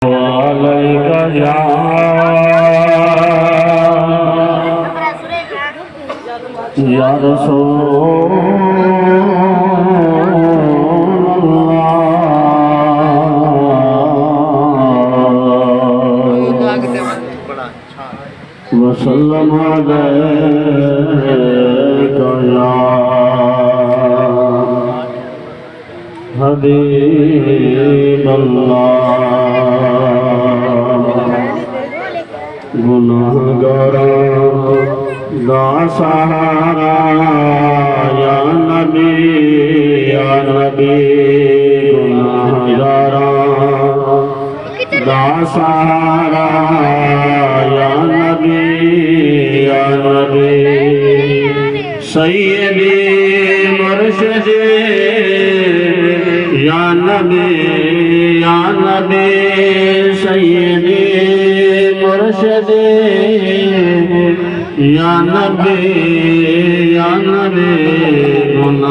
عليك يا رسول الله وسلم عليك يا حبيب الله गुनाहगार दा सहारा या नबी गुनाहगार दा सहारा या नबी सैयदी मुर्शिदी या नबी सैयदी मुर्शिदी या नबी गुनाहगार